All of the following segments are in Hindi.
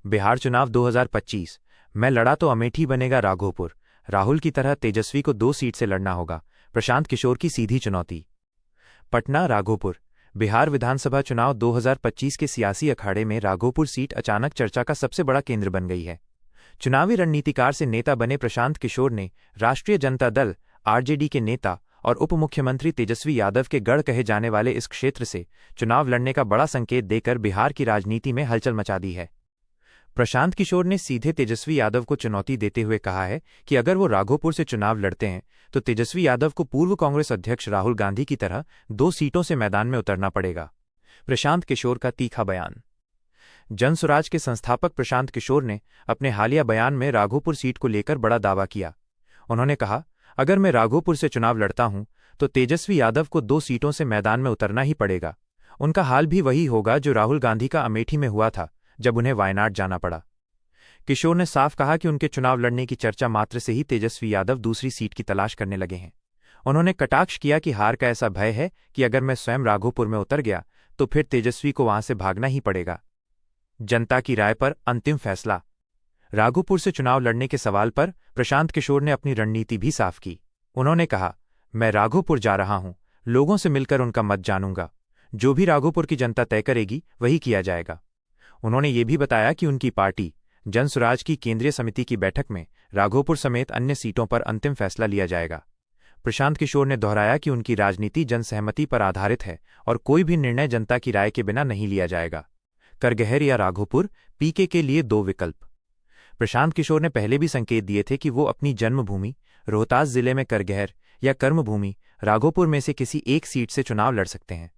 बिहार चुनाव 2025 में लड़ा तो अमेठी बनेगा राघोपुर। राहुल की तरह तेजस्वी को 2 सीट से लड़ना होगा, प्रशांत किशोर की सीधी चुनौती। पटना राघोपुर। बिहार विधानसभा चुनाव 2025 के सियासी अखाड़े में राघोपुर सीट अचानक चर्चा का सबसे बड़ा केंद्र बन गई है। चुनावी रणनीतिकार से नेता बने प्रशांत किशोर ने राष्ट्रीय जनता दल आरजेडी के नेता और उप मुख्यमंत्री तेजस्वी यादव के गढ़ कहे जाने वाले इस क्षेत्र से चुनाव लड़ने का बड़ा संकेत देकर बिहार की राजनीति में हलचल मचा दी है। प्रशांत किशोर ने सीधे तेजस्वी यादव को चुनौती देते हुए कहा है कि अगर वो राघोपुर से चुनाव लड़ते हैं तो तेजस्वी यादव को पूर्व कांग्रेस अध्यक्ष राहुल गांधी की तरह 2 सीटों से मैदान में उतरना पड़ेगा। प्रशांत किशोर का तीखा बयान। जनसुराज के संस्थापक प्रशांत किशोर ने अपने हालिया बयान में राघोपुर सीट को लेकर बड़ा दावा किया। उन्होंने कहा, अगर मैं राघोपुर से चुनाव लड़ता हूं तो तेजस्वी यादव को 2 सीटों से मैदान में उतरना ही पड़ेगा। उनका हाल भी वही होगा जो राहुल गांधी का अमेठी में हुआ था जब उन्हें वायनाड जाना पड़ा। किशोर ने साफ कहा कि उनके चुनाव लड़ने की चर्चा मात्र से ही तेजस्वी यादव दूसरी सीट की तलाश करने लगे हैं। उन्होंने कटाक्ष किया कि हार का ऐसा भय है कि अगर मैं स्वयं राघोपुर में उतर गया तो फिर तेजस्वी को वहां से भागना ही पड़ेगा। जनता की राय पर अंतिम फैसला। राघोपुर से चुनाव लड़ने के सवाल पर प्रशांत किशोर ने अपनी रणनीति भी साफ की। उन्होंने कहा, मैं राघोपुर जा रहा हूं, लोगों से मिलकर उनका मत जानूंगा। जो भी राघोपुर की जनता तय करेगी वही किया जाएगा। उन्होंने ये भी बताया कि उनकी पार्टी जनसुराज की केंद्रीय समिति की बैठक में राघोपुर समेत अन्य सीटों पर अंतिम फैसला लिया जाएगा। प्रशांत किशोर ने दोहराया कि उनकी राजनीति जनसहमति पर आधारित है और कोई भी निर्णय जनता की राय के बिना नहीं लिया जाएगा। करगहर या राघोपुर, पीके के लिए 2 विकल्प। प्रशांत किशोर ने पहले भी संकेत दिए थे कि वो अपनी जन्मभूमि रोहतास जिले में करगहर या कर्मभूमि राघोपुर में से किसी एक सीट से चुनाव लड़ सकते हैं।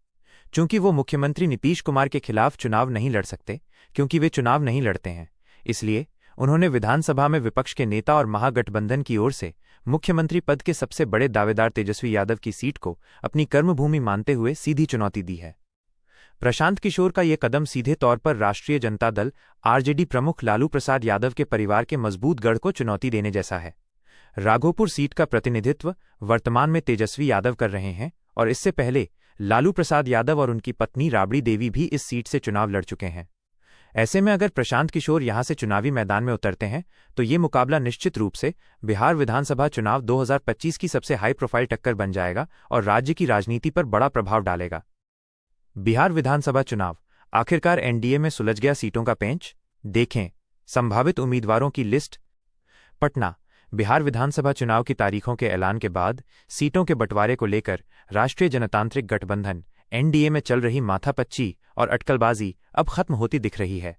चूंकि वो मुख्यमंत्री नीतीश कुमार के खिलाफ चुनाव नहीं लड़ सकते क्योंकि वे चुनाव नहीं लड़ते हैं, इसलिए उन्होंने विधानसभा में विपक्ष के नेता और महागठबंधन की ओर से मुख्यमंत्री पद के सबसे बड़े दावेदार तेजस्वी यादव की सीट को अपनी कर्मभूमि मानते हुए सीधी चुनौती दी है। प्रशांत किशोर का यह कदम सीधे तौर पर राष्ट्रीय जनता दल आरजेडी प्रमुख लालू प्रसाद यादव के परिवार के मजबूत गढ़ को चुनौती देने जैसा है। राघोपुर सीट का प्रतिनिधित्व वर्तमान में तेजस्वी यादव कर रहे हैं और इससे पहले लालू प्रसाद यादव और उनकी पत्नी राबड़ी देवी भी इस सीट से चुनाव लड़ चुके हैं। ऐसे में अगर प्रशांत किशोर यहां से चुनावी मैदान में उतरते हैं तो ये मुकाबला निश्चित रूप से बिहार विधानसभा चुनाव 2025 की सबसे हाई प्रोफाइल टक्कर बन जाएगा और राज्य की राजनीति पर बड़ा प्रभाव डालेगा। बिहार विधानसभा चुनाव, आखिरकार एनडीए में सुलझ गया सीटों का पेंच। देखें संभावित उम्मीदवारों की लिस्ट। पटना। बिहार विधानसभा चुनाव की तारीखों के ऐलान के बाद सीटों के बंटवारे को लेकर राष्ट्रीय जनतांत्रिक गठबंधन एनडीए में चल रही माथापच्ची और अटकलबाजी अब खत्म होती दिख रही है।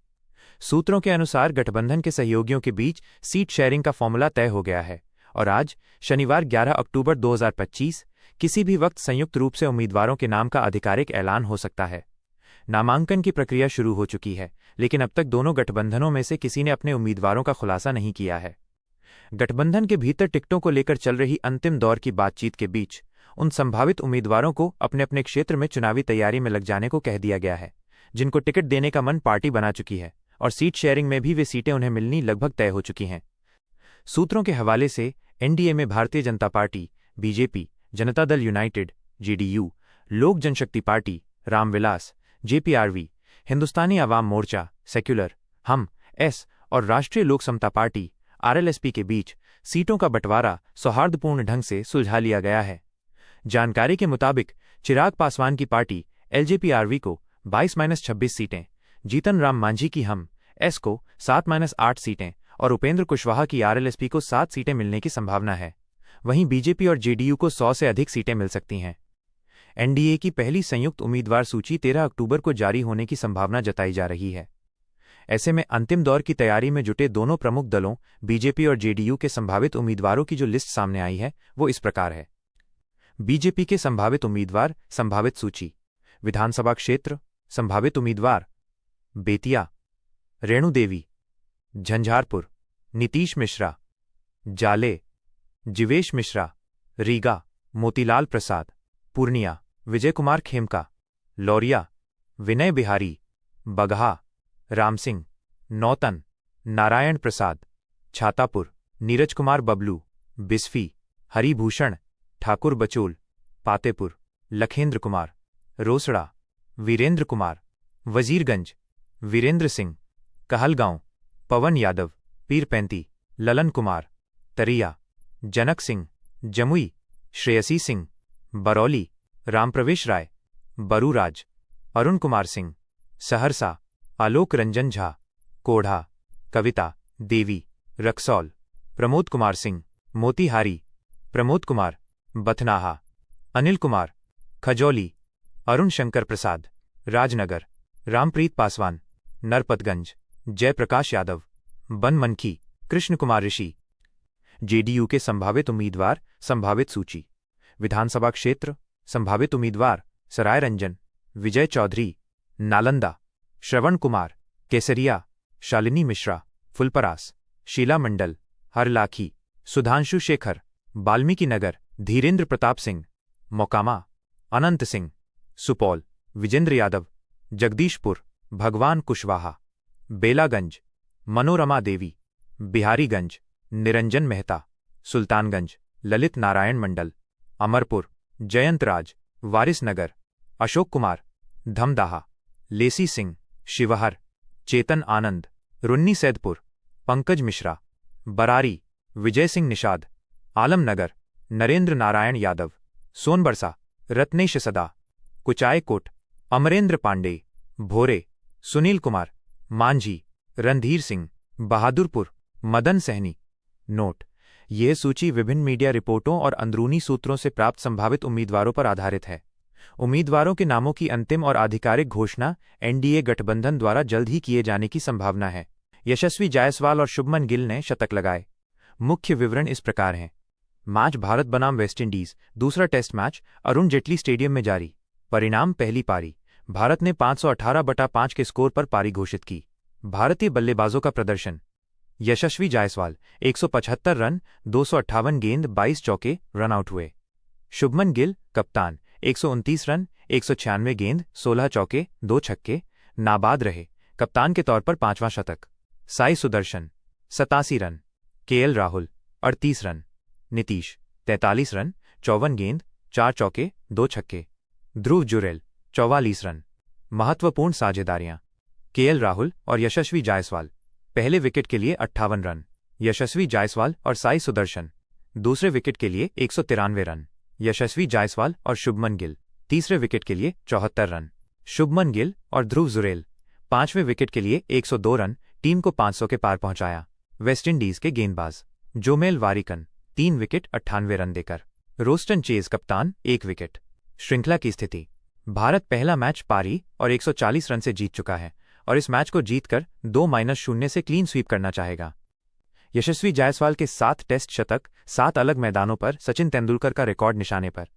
सूत्रों के अनुसार गठबंधन के सहयोगियों के बीच सीट शेयरिंग का फॉर्मूला तय हो गया है और आज शनिवार 11 अक्टूबर 2025 किसी भी वक्त संयुक्त रूप से उम्मीदवारों के नाम का आधिकारिक ऐलान हो सकता है। नामांकन की प्रक्रिया शुरू हो चुकी है, लेकिन अब तक दोनों गठबंधनों में से किसी ने अपने उम्मीदवारों का खुलासा नहीं किया है। गठबंधन के भीतर टिकटों को लेकर चल रही अंतिम दौर की बातचीत के बीच उन संभावित उम्मीदवारों को अपने अपने क्षेत्र में चुनावी तैयारी में लग जाने को कह दिया गया है, जिनको टिकट देने का मन पार्टी बना चुकी है और सीट शेयरिंग में भी वे सीटें उन्हें मिलनी लगभग तय हो चुकी हैं। सूत्रों के हवाले से एनडीए में Bharatiya Janata party, BJP, Janata Dal United, JDU, लोक जनशक्ति पार्टी, रामविलास, जेपीआरवी, हिंदुस्तानी आवाम मोर्चा, सेक्युलर, हम, एस और राष्ट्रीय लोक समता पार्टी, आरएलएसपी के बीच सीटों का बंटवारा सौहार्दपूर्ण ढंग से सुलझा लिया गया है। जानकारी के मुताबिक चिराग पासवान की पार्टी एलजेपीआरवी को 22-26 सीटें, जीतन राम मांझी की हम, एस को 7-8 सीटें और उपेंद्र कुशवाहा की आरएलएसपी को 7 सीटें मिलने की संभावना है। वहीं बीजेपी और जेडीयू को 100 से अधिक सीटें मिल सकती हैं। एनडीए की पहली संयुक्त उम्मीदवार सूची 13 अक्टूबर को जारी होने की संभावना जताई जा रही है। ऐसे में अंतिम दौर की तैयारी में जुटे दोनों प्रमुख दलों बीजेपी और जेडीयू के संभावित उम्मीदवारों की जो लिस्ट सामने आई है वो इस प्रकार है। बीजेपी के संभावित उम्मीदवार, संभावित सूची। विधानसभा क्षेत्र, संभावित उम्मीदवार बेतिया, रेणु देवी, झंझारपुर, नीतीश मिश्रा, जाले, जिवेश मिश्रा, रीगा, मोतीलाल प्रसाद, पूर्णिया, विजय कुमार खेमका, लौरिया, विनय बिहारी, बगहा, रामसिंह, नौतन, नारायण प्रसाद, छातापुर, नीरज कुमार बबलू, बिस्फी, हरिभूषण, ठाकुर बचोल, पातेपुर, लखेंद्र कुमार, रोसड़ा, वीरेंद्र कुमार, वजीरगंज, वीरेंद्र सिंह, कहलगांव, पवन यादव, पीरपैंती, ललन कुमार, तरिया, जनक सिंह, जमुई, श्रेयसी सिंह, बरौली, रामप्रवेश राय, बरूराज, अरुण कुमार सिंह, सहरसा, आलोक रंजन झा, कोढ़ा, कविता, देवी, रक्सौल, प्रमोद कुमार सिंह, मोतीहारी, प्रमोद कुमार, बथनाहा, अनिल कुमार, खजौली, अरुण शंकर प्रसाद, राजनगर, रामप्रीत पासवान, नरपतगंज, जयप्रकाश यादव, बनमनखी, कृष्ण कुमार ऋषि। जेडीयू के संभावित उम्मीदवार, संभावित सूची। विधानसभा क्षेत्र, संभावित उम्मीदवार सराय रंजन, विजय चौधरी, नालंदा, श्रवण कुमार, केसरिया, शालिनी मिश्रा, फुलपरास, शीला मंडल, हरलाखी, सुधांशु शेखर, वाल्मीकि नगर, धीरेन्द्र प्रताप सिंह, मोकामा, अनंत सिंह, सुपौल, विजेंद्र यादव, जगदीशपुर, भगवान कुशवाहा, बेलागंज, मनोरमा देवी, बिहारीगंज, निरंजन मेहता, सुल्तानगंज, ललित नारायण मंडल, अमरपुर, जयंत राज, वारिसनगर, अशोक कुमार, धमदाहा, लेसी सिंह, शिवहर, चेतन आनंद, रुन्नी सैदपुर, पंकज मिश्रा, बरारी, विजय सिंह निषाद, आलमनगर, नरेंद्र नारायण यादव, सोनबरसा, रत्नेश सदा, कुचायकोट, अमरेंद्र पांडे, भोरे, सुनील कुमार, मांझी, रणधीर सिंह, बहादुरपुर, मदन सहनी। नोट: यह सूची विभिन्न मीडिया रिपोर्टों और अंदरूनी सूत्रों से प्राप्त संभावित उम्मीदवारों पर आधारित है। उम्मीदवारों के नामों की अंतिम और आधिकारिक घोषणा एनडीए गठबंधन द्वारा जल्द ही किए जाने की संभावना है। यशस्वी जायसवाल और शुभमन गिल ने शतक लगाए। मुख्य विवरण इस प्रकार हैं। मैच भारत बनाम वेस्टइंडीज, दूसरा test match Arun Jaitley stadium में जारी। परिणाम: पहली पारी, भारत ने 518/5 के स्कोर पर पारी घोषित की। भारतीय बल्लेबाजों का प्रदर्शन: यशस्वी जायसवाल 175 रन, 258 गेंद, 22 चौके, रन आउट हुए। शुभमन गिल, कप्तान, 129 रन, 196 गेंद, 16 चौके, 2 छक्के, नाबाद रहे। कप्तान के तौर पर 5वां शतक। Sai Sudarshan, 87 run. KL Rahul, 38 run. Nitish, 43 run, 54 गेंद, 4 चौके, 2 छक्के। ध्रुव जुरेल, 44 रन। महत्वपूर्ण साझेदारियां: केएल राहुल और यशस्वी जायसवाल, पहले विकेट के लिए 58 रन। यशस्वी जायसवाल और साई सुदर्शन, दूसरे विकेट के लिए 193 रन। यशस्वी जायसवाल और शुभमन गिल, तीसरे विकेट के लिए 74 रन। शुभमन गिल और ध्रुव जुरेल, 5वें विकेट के लिए 102 रन, टीम को 500 के पार पहुंचाया। वेस्टइंडीज के गेंदबाज: जोमेल वारिकन, 3 विकेट, 98 रन देकर। रोस्टन चेज, कप्तान, 1 विकेट। श्रृंखला की स्थिति: भारत पहला मैच पारी और 140 रन से जीत चुका है और इस मैच को जीतकर 2-0 से क्लीन स्वीप करना चाहेगा। यशस्वी जायसवाल के 7 टेस्ट शतक 7 अलग मैदानों पर सचिन तेंदुलकर का रिकॉर्ड निशाने पर।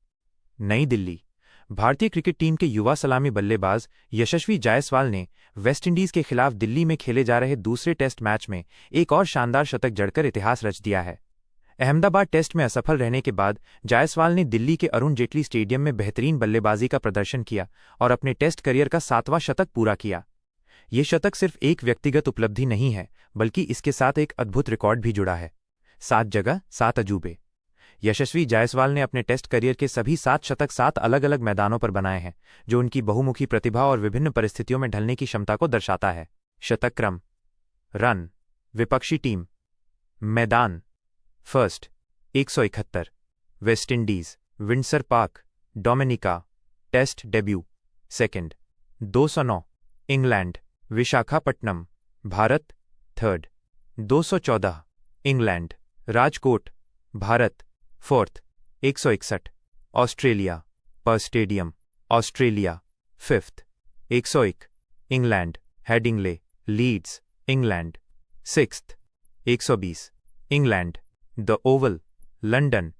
नई दिल्ली: भारतीय क्रिकेट टीम के युवा सलामी बल्लेबाज यशस्वी जायसवाल ने वेस्टइंडीज के खिलाफ दिल्ली में खेले जा रहे दूसरे टेस्ट मैच में एक और शानदार शतक जड़कर इतिहास रच दिया है। अहमदाबाद टेस्ट में असफल रहने के बाद जायसवाल ने दिल्ली के अरुण जेटली स्टेडियम में बेहतरीन बल्लेबाजी का प्रदर्शन किया और अपने टेस्ट करियर का 7वां शतक पूरा किया। ये शतक सिर्फ एक व्यक्तिगत उपलब्धि नहीं है, बल्कि इसके साथ एक अद्भुत रिकॉर्ड भी जुड़ा है। 7 जगह 7 अजूबे। यशस्वी जायसवाल ने अपने टेस्ट करियर के सभी 7 शतक 7 अलग अलग मैदानों पर बनाए हैं, जो उनकी बहुमुखी प्रतिभा और विभिन्न परिस्थितियों में ढलने की क्षमता को दर्शाता है। शतक क्रम: रन, विपक्षी टीम, मैदान। First 171, West Indies, Windsor Park, Dominica, test debut. Second 209, England, Visakhapatnam, Bharat. Third 214, England, Rajkot, Bharat. Fourth 161, Australia, Perth stadium, Australia. Fifth 101, England, Headingley, Leeds, England. Sixth 120, England, the Oval, London,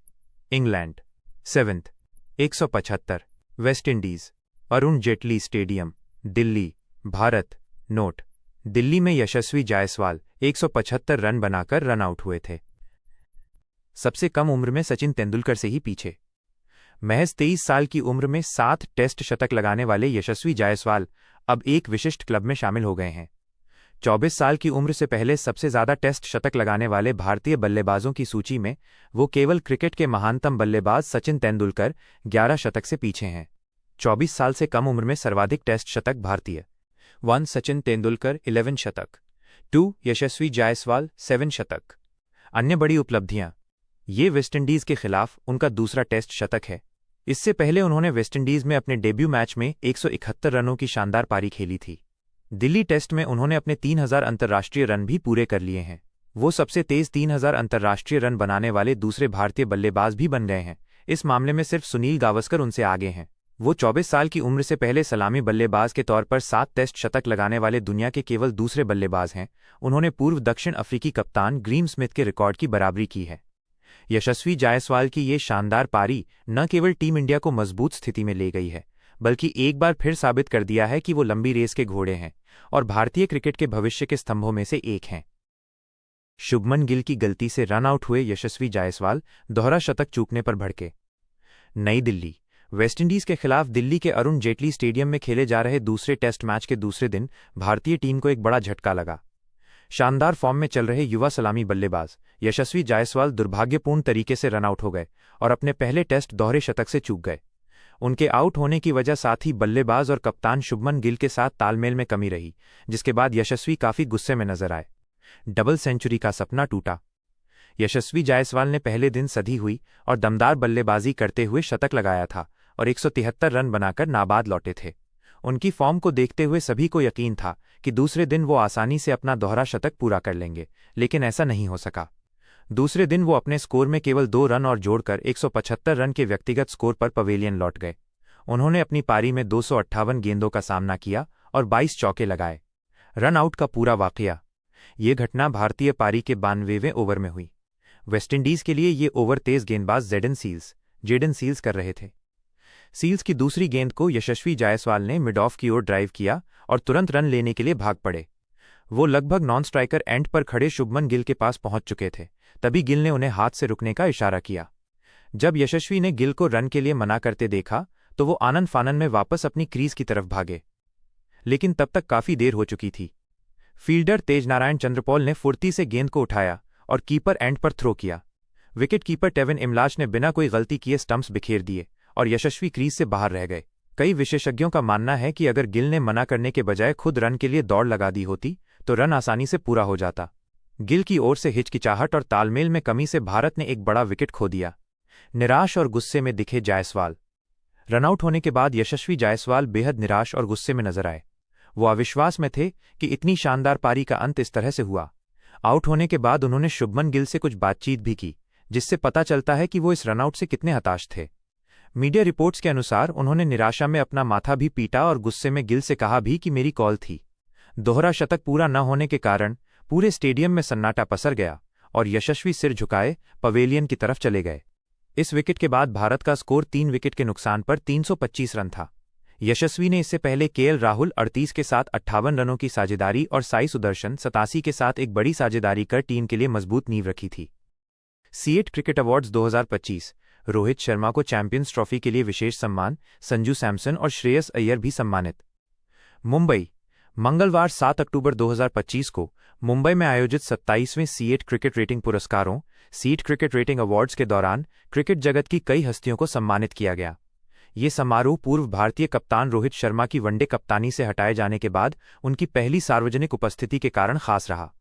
England. Seventh 175, West Indies, Arun Jaitley stadium, Delhi, Bharat. नोट: दिल्ली में यशस्वी जायसवाल 175 रन बनाकर रन आउट हुए थे। सबसे कम उम्र में सचिन तेंदुलकर से ही पीछे। महज 23 साल की उम्र में 7 टेस्ट शतक लगाने वाले यशस्वी जायसवाल अब एक विशिष्ट क्लब में शामिल हो गए हैं। 24 साल की उम्र से पहले सबसे ज्यादा टेस्ट शतक लगाने वाले भारतीय बल्लेबाजों की सूची में वो केवल क्रिकेट के महानतम बल्लेबाज सचिन तेंदुलकर 11 शतक से पीछे हैं। 24 साल से कम उम्र में सर्वाधिक टेस्ट शतक भारतीय: 1 सचिन तेंदुलकर 11 शतक, 2 यशस्वी जायसवाल 7 शतक। अन्य बड़ी उपलब्धियां। ये वेस्टइंडीज के खिलाफ उनका दूसरा टेस्ट शतक है। इससे पहले उन्होंने वेस्टइंडीज में अपने डेब्यू मैच में 171 रनों की शानदार पारी खेली थी। दिल्ली टेस्ट में उन्होंने अपने 3000 अंतर्राष्ट्रीय रन भी पूरे कर लिए हैं। वो सबसे तेज 3000 अंतर्राष्ट्रीय रन बनाने वाले दूसरे भारतीय बल्लेबाज भी बन गए हैं। इस मामले में सिर्फ सुनील गावस्कर उनसे आगे हैं। वो 24 साल की उम्र से पहले सलामी बल्लेबाज के तौर पर 7 टेस्ट शतक लगाने वाले दुनिया के केवल दूसरे बल्लेबाज हैं। उन्होंने पूर्व दक्षिण अफ्रीकी कप्तान ग्रीम स्मिथ के रिकॉर्ड की बराबरी की है। यशस्वी जायसवाल की ये शानदार पारी न केवल टीम इंडिया को मजबूत स्थिति में ले गई है, बल्कि एक बार फिर साबित कर दिया है कि वो लंबी रेस के घोड़े हैं और भारतीय क्रिकेट के भविष्य के स्तंभों में से एक हैं। शुभमन गिल की गलती से रन आउट हुए यशस्वी जायसवाल, दोहरा शतक चूकने पर भड़के। नई दिल्ली। वेस्टइंडीज के खिलाफ दिल्ली के अरुण जेटली स्टेडियम में खेले जा रहे दूसरे टेस्ट मैच के दूसरे दिन भारतीय टीम को एक बड़ा झटका लगा। शानदार फॉर्म में चल रहे युवा सलामी बल्लेबाज यशस्वी जायसवाल दुर्भाग्यपूर्ण तरीके से रन आउट हो गए और अपने पहले टेस्ट दोहरे शतक से चूक गए। उनके आउट होने की वजह साथ ही बल्लेबाज और कप्तान शुभमन गिल के साथ तालमेल में कमी रही, जिसके बाद यशस्वी काफी गुस्से में नजर आए। डबल सेंचुरी का सपना टूटा। यशस्वी जायसवाल ने पहले दिन सधी हुई और दमदार बल्लेबाजी करते हुए शतक लगाया था और 173 रन बनाकर नाबाद लौटे थे। उनकी फॉर्म को देखते हुए सभी को यकीन था कि दूसरे दिन वो आसानी से अपना दोहरा शतक पूरा कर लेंगे, लेकिन ऐसा नहीं हो सका। दूसरे दिन वो अपने स्कोर में केवल 2 रन और जोड़कर 175 रन के व्यक्तिगत स्कोर पर पवेलियन लौट गए। उन्होंने अपनी पारी में 258 गेंदों का सामना किया और 22 चौके लगाए। रन आउट का पूरा वाकया। ये घटना भारतीय पारी के 92वें ओवर में हुई। वेस्टइंडीज के लिए ये ओवर तेज गेंदबाज जेडन सील्स कर रहे थे। सील्स की दूसरी गेंद को यशस्वी जायसवाल ने मिड ऑफ की ओर ड्राइव किया और तुरंत रन लेने के लिए भाग पड़े। वो लगभग नॉन स्ट्राइकर एंड पर खड़े शुभमन गिल के पास पहुंच चुके थे। तभी गिल ने उन्हें हाथ से रुकने का इशारा किया। जब यशस्वी ने गिल को रन के लिए मना करते देखा तो वो आनंद फानन में वापस अपनी क्रीज की तरफ भागे, लेकिन तब तक काफी देर हो चुकी थी। फील्डर तेजनारायण चंद्रपॉल ने फुर्ती से गेंद को उठाया और कीपर एंड पर थ्रो किया। विकेट कीपर टेविन इमलाश ने बिना कोई गलती किए स्टंप्स बिखेर दिए और यशस्वी क्रीज से बाहर रह गए। कई विशेषज्ञों का मानना है कि अगर गिल ने मना करने के बजाय खुद रन के लिए दौड़ लगा दी होती तो रन आसानी से पूरा हो जाता। गिल की ओर से हिचकिचाहट और तालमेल में कमी से भारत ने एक बड़ा विकेट खो दिया। निराश और गुस्से में दिखे जायसवाल। रनआउट होने के बाद यशस्वी जायसवाल बेहद निराश और गुस्से में नजर आए। वो अविश्वास में थे कि इतनी शानदार पारी का अंत इस तरह से हुआ। आउट होने के बाद उन्होंने शुभमन गिल से कुछ बातचीत भी की, जिससे पता चलता है कि वो इस रनआउट से कितने हताश थे। मीडिया रिपोर्ट्स के अनुसार उन्होंने निराशा में अपना माथा भी पीटा और गुस्से में गिल से कहा भी कि मेरी कॉल थी। दोहरा शतक पूरा न होने के कारण पूरे स्टेडियम में सन्नाटा पसर गया और यशस्वी सिर झुकाए पवेलियन की तरफ चले गए। इस विकेट के बाद भारत का स्कोर 3 विकेट के नुकसान पर 325 रन था। यशस्वी ने इससे पहले केएल राहुल 38 के साथ 58 रनों की साझेदारी और साई सुदर्शन 87 के साथ एक बड़ी साझेदारी कर टीम के लिए मजबूत नींव रखी थी। CEAT cricket awards 2025। Rohit Sharma को चैंपियंस ट्रॉफी के लिए विशेष सम्मान, संजू सैमसन और श्रेयस अय्यर भी सम्मानित। मुंबई। मंगलवार 7 अक्टूबर 2025 को मुंबई में आयोजित 27वें सीएट क्रिकेट रेटिंग पुरस्कारों सीएट क्रिकेट रेटिंग अवार्ड्स के दौरान क्रिकेट जगत की कई हस्तियों को सम्मानित किया गया। ये समारोह पूर्व भारतीय कप्तान रोहित शर्मा की वनडे कप्तानी से हटाए जाने के बाद उनकी पहली सार्वजनिक उपस्थिति के कारण खास रहा।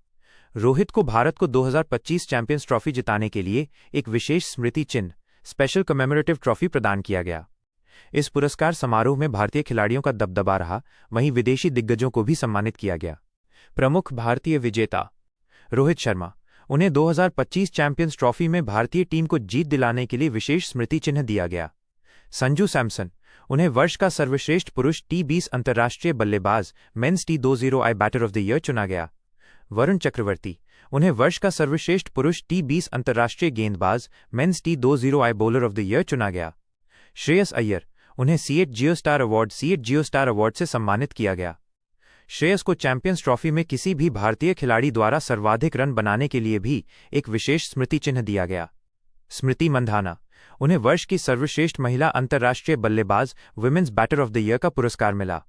रोहित को भारत को 2025 चैंपियंस ट्रॉफी जिताने के लिए एक विशेष स्मृति चिन्ह स्पेशल कमेमोरेटिव ट्रॉफी प्रदान किया गया। इस पुरस्कार समारोह में भारतीय खिलाड़ियों का दबदबा रहा, वहीं विदेशी दिग्गजों को भी सम्मानित किया गया। प्रमुख भारतीय विजेता। रोहित शर्मा। उन्हें 2025 चैंपियंस ट्रॉफी में भारतीय टीम को जीत दिलाने के लिए विशेष स्मृति चिन्ह दिया गया। संजू सैमसन। उन्हें वर्ष का सर्वश्रेष्ठ पुरुष T20 अंतर्राष्ट्रीय बल्लेबाज men's T20I batter of the year चुना गया। वरुण चक्रवर्ती। उन्हें वर्ष का सर्वश्रेष्ठ पुरुष T20 अंतर्राष्ट्रीय गेंदबाज men's T20I bowler of the year चुना गया। श्रेयस अय्यर। उन्हें सीएट जियो स्टार अवार्ड से सम्मानित किया गया। श्रेयस को चैंपियंस ट्रॉफी में किसी भी भारतीय खिलाड़ी द्वारा सर्वाधिक रन बनाने के लिए भी एक विशेष स्मृति चिन्ह दिया गया। स्मृति मंधाना। उन्हें वर्ष की सर्वश्रेष्ठ महिला अंतर्राष्ट्रीय बल्लेबाज women's batter of the year का पुरस्कार मिला।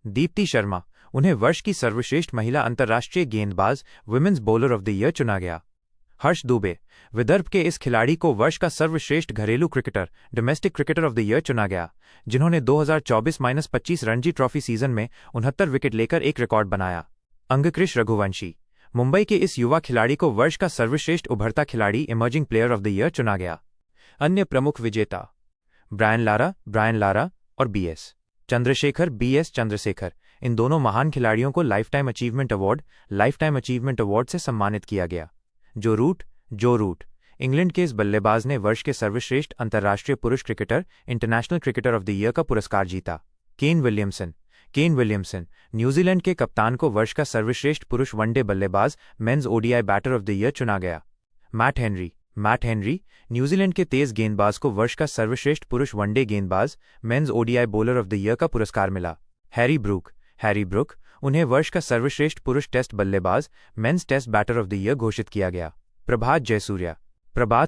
दीप्ति शर्मा। उन्हें वर्ष की सर्वश्रेष्ठ महिला अंतर्राष्ट्रीय गेंदबाज women's bowler of the year चुना गया। हर्ष दुबे। विदर्भ के इस खिलाड़ी को वर्ष का सर्वश्रेष्ठ घरेलू cricketer domestic cricketer of the year चुना गया, जिन्होंने 2024-25 रणजी ट्रॉफी सीजन में 69 विकेट लेकर एक रिकॉर्ड बनाया। अंगकृष रघुवंशी। मुंबई के इस युवा खिलाड़ी को वर्ष का सर्वश्रेष्ठ उभरता खिलाड़ी emerging player of the year चुना गया। अन्य प्रमुख विजेता ब्रायन लारा और बी एस चंद्रशेखर, इन दोनों महान खिलाड़ियों को लाइफ टाइम अचीवमेंट अवार्ड से सम्मानित किया गया। जो रूट, इंग्लैंड के इस बल्लेबाज ने वर्ष के सर्वश्रेष्ठ अंतर्राष्ट्रीय पुरुष cricketer international cricketer of the year का पुरस्कार जीता। केन विलियमसन, न्यूजीलैंड के कप्तान को वर्ष का सर्वश्रेष्ठ पुरुष वनडे बल्लेबाज men's ODI batter of the year चुना गया। मैट हेनरी, न्यूजीलैंड के तेज गेंदबाज को वर्ष का सर्वश्रेष्ठ पुरुष वनडे गेंदबाज men's ODI bowler of the year का पुरस्कार मिला। हैरी ब्रूक, उन्हें वर्ष का सर्वश्रेष्ठ पुरुष टेस्ट बल्लेबाज men's test batter of the year घोषित किया गया। प्रभात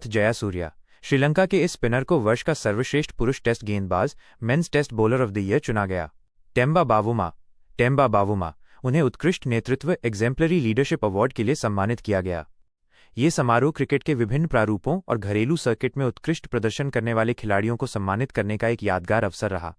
जयासूर्या, श्रीलंका के इस स्पिनर को वर्ष का सर्वश्रेष्ठ पुरुष टेस्ट गेंदबाज men's test bowler of the year चुना गया। टेम्बा बावुमा, उन्हें उत्कृष्ट नेतृत्व एग्जेम्पलरी लीडरशिप अवार्ड के लिए सम्मानित किया गया। ये समारोह क्रिकेट के विभिन्न प्रारूपों और घरेलू सर्किट में उत्कृष्ट प्रदर्शन करने वाले खिलाड़ियों को सम्मानित करने का एक यादगार अवसर रहा।